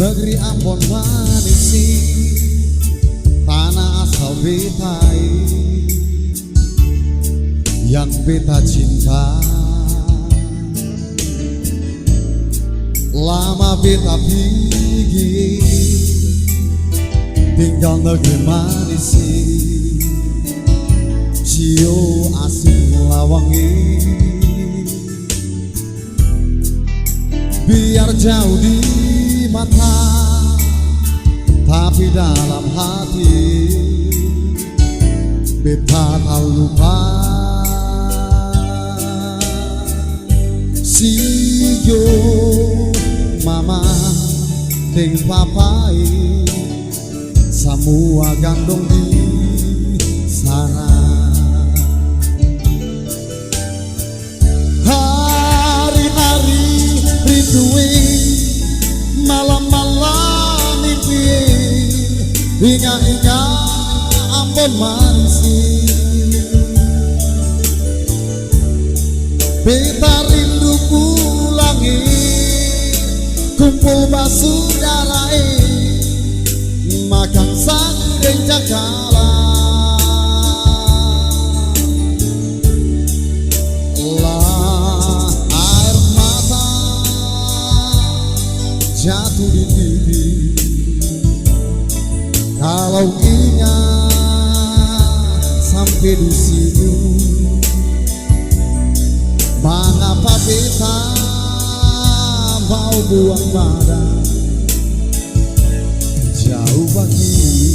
Negeri Ambon Manisi, tanah asal betai yang beta cinta. Lama beta pergi tinggal negeri Manisi, Cio asing lawangi. Biar jauh di mata, tapi dalam hati beta tak lupa. Siyo mama deng papai, semua gandong di sana. Hari-hari rinduin, malam-malam mimpi, ingat-ingat Ambon Manisi. Beta rindu pulangi, kumpul basudarae, makan sangring jakala. Lah air mata jatuh di pipi kalau ingat sampai di situ. Mengapa beta mau buang badan jauh begini?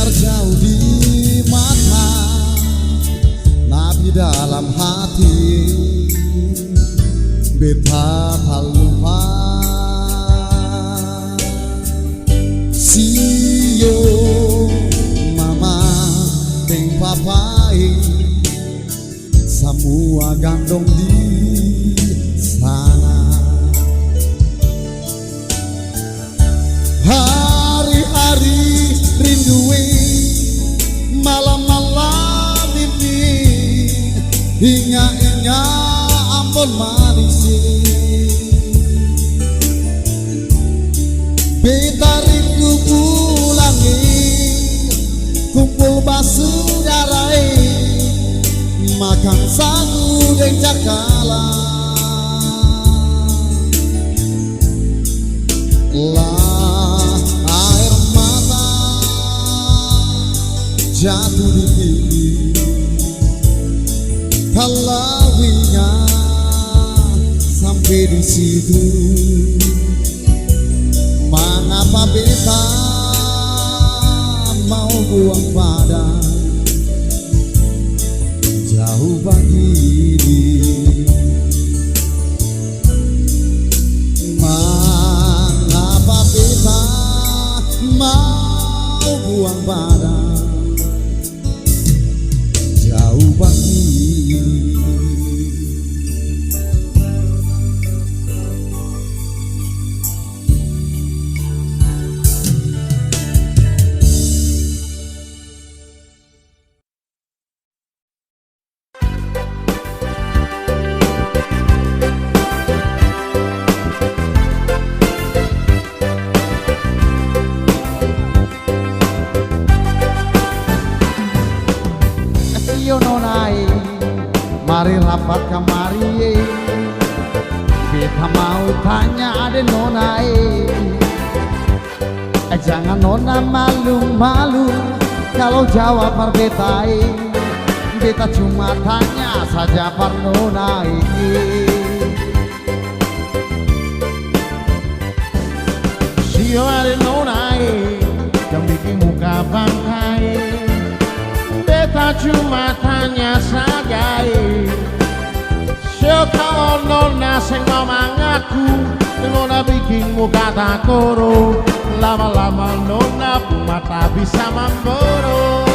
Jauh di mata, tapi dalam hati beta tak lupa. Siyo mama deng papai, semua gandong di sana. Hari-hari rinduin, malam-malam mimpi, ingat-ingat Ambon Manisi. Beta rindu pulangi, kumpul basudarae, makan sagu deng jakala. Lah air mata jatuh di pipi kalau ingat sampai di situ. Mengapa beta mau buang badan jauh begini? Mengapa beta mau buang badan jauh begini? Mari rapat kamari, beta mau tanya ade nona. Jangan nona malu-malu kalau jawab par beta. Beta cuma tanya saja par nona. Sio ade nona yang bikin muka bangkai. Beta cuma tanya saja, so kalau nona sing mau mangaku, nona bikin muka tak koro. Lama-lama nona mata bisa memboro.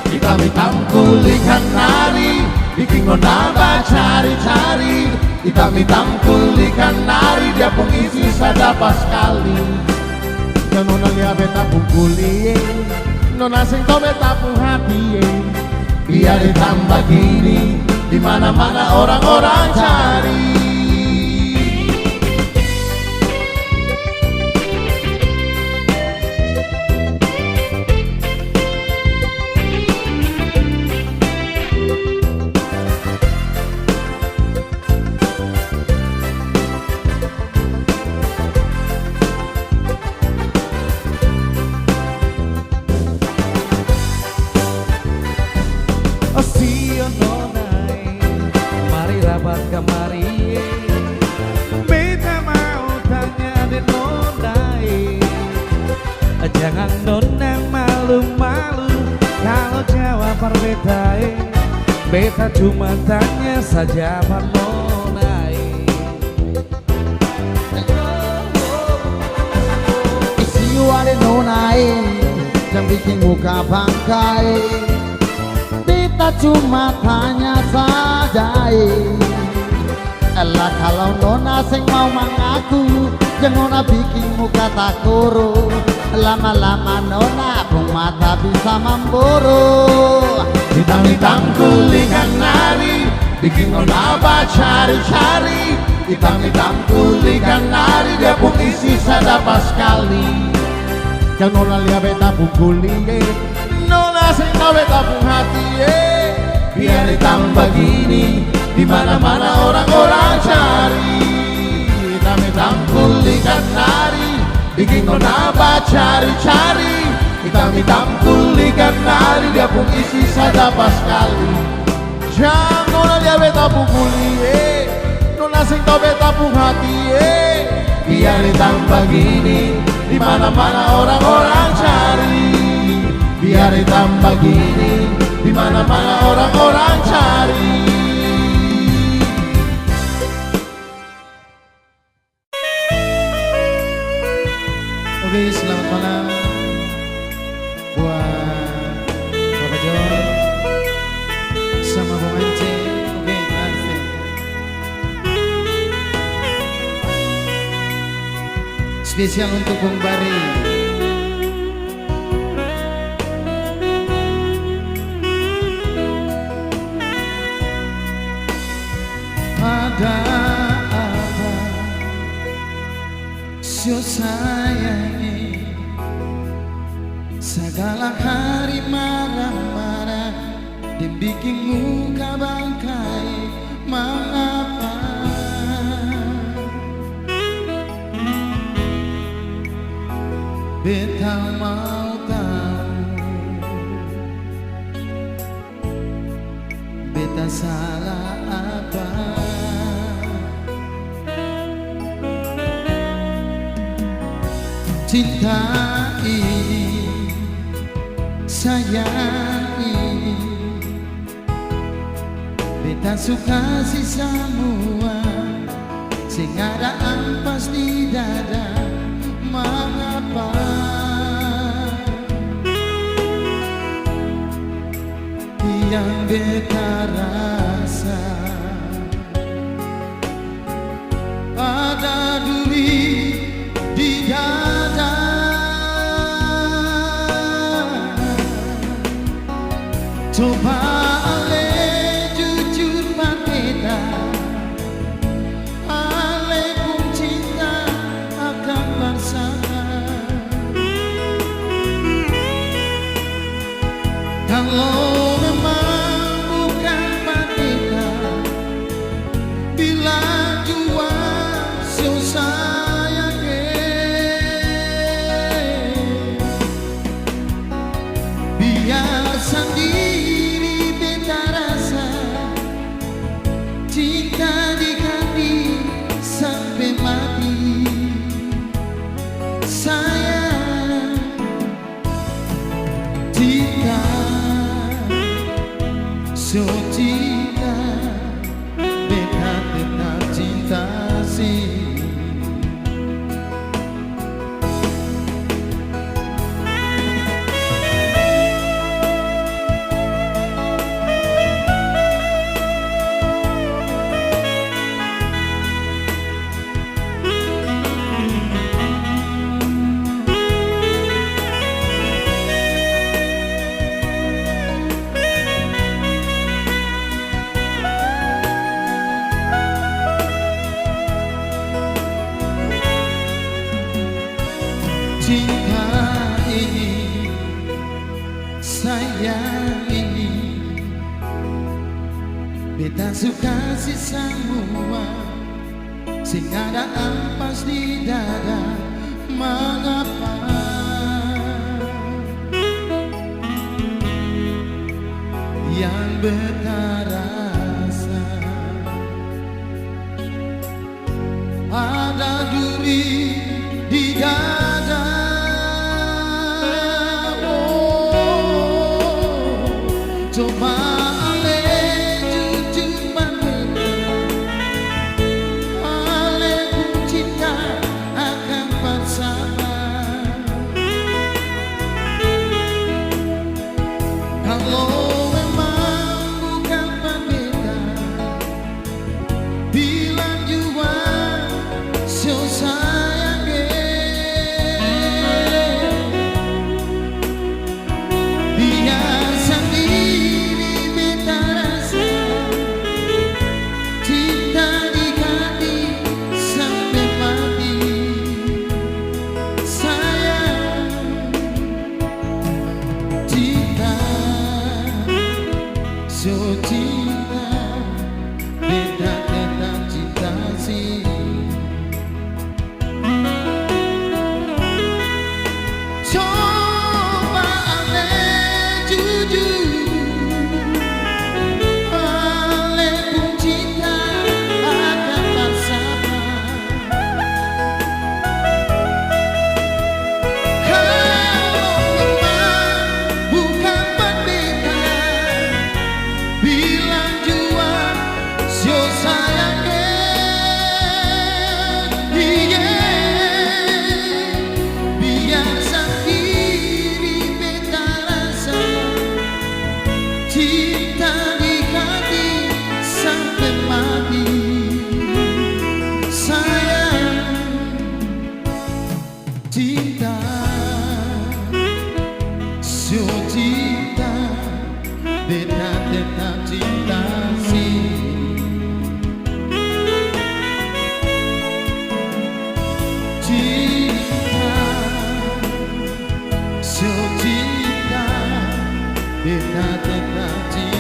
Hitam-hitam kulikan nari, bikin nona cari-cari. Hitam-hitam kulikan nari, dia pun isi sadapa sekali. Yang nona lihat beta pun kuliye, nona sing tau beta pun hati. Biar ditambah gini, dimana-mana orang-orang cari. Kemari beta mau tanya di nonai, jangan nona malu-malu kalau jawab perbetai. Beta cuma tanya saja par nonai. Isi wale nonai, jangan bikin muka bangkai. Beta cuma tanya saja. Elah kalau nona sing mau mangaku, jangan nona bikin muka tak koro. Lama-lama nona pun mata bisa memburu. Hitam-hitam kulikan nari, bikin nona cari-cari. Hitam-hitam kulikan nari, dia pun isi sadapa sekali. Yang nona lihat beta pun kuliye, nona sing tau beta pun hati. Biar ditambah gini, dimana-mana orang-orang cari. Hitam-hitam kulikan nari, bikin nona cari-cari. Hitam-hitam kulikan nari, dia pun isi sadapa sekali. Jangan nona lihat beta pun kuliye, nona sing tau beta pun hati. Biar ditambah gini, dimana-mana orang-orang cari. Biar ditambah gini, dimana-mana orang-orang cari. Oke, selamat malam buat Bapak John sama Bung Ance. Oke, makasih. Spesial untuk Bung Bari. Ada apa sio sayangi, segala hari marah-marah dan bikin muka bangkai. Mengapa beta mau tahu, beta salah apa? Cinta ini, sayang ini, beta suka si semua, sing ada ampas di dada. Mengapa yang beta rasa ada duri di dada? Coba ale jujur beta, ale pun cinta akan bersama. Kalau memang bukan beta, bila jua sayang, biar sendiri beta rasa cinta di hati sampai mati. Sayang, cinta, so cinta, beta tetap cinta. sayang ini beta suka si semua sing ada ampas di dada. Mengapa yang beta rasa ada duri di dada. Coba ale jujur ale pun cinta akan bersama. Kalau memang bukan berbeda, bilang juga so sayang. Biar sendiri beta rasa cinta di hati sampai mati. Sayang, cinta, so cinta, beta tetap cinta sih. Coba ale jujur, ale pun cinta akan bersama. Kalau memang bukan berbeda, bilang jua so sayang. Biar sendiri beta rasa cinta di hati sampai mati. Sayang, cinta, so cinta, beta tetap cinta sih. Cinta, so cinta, beta tetap cinta.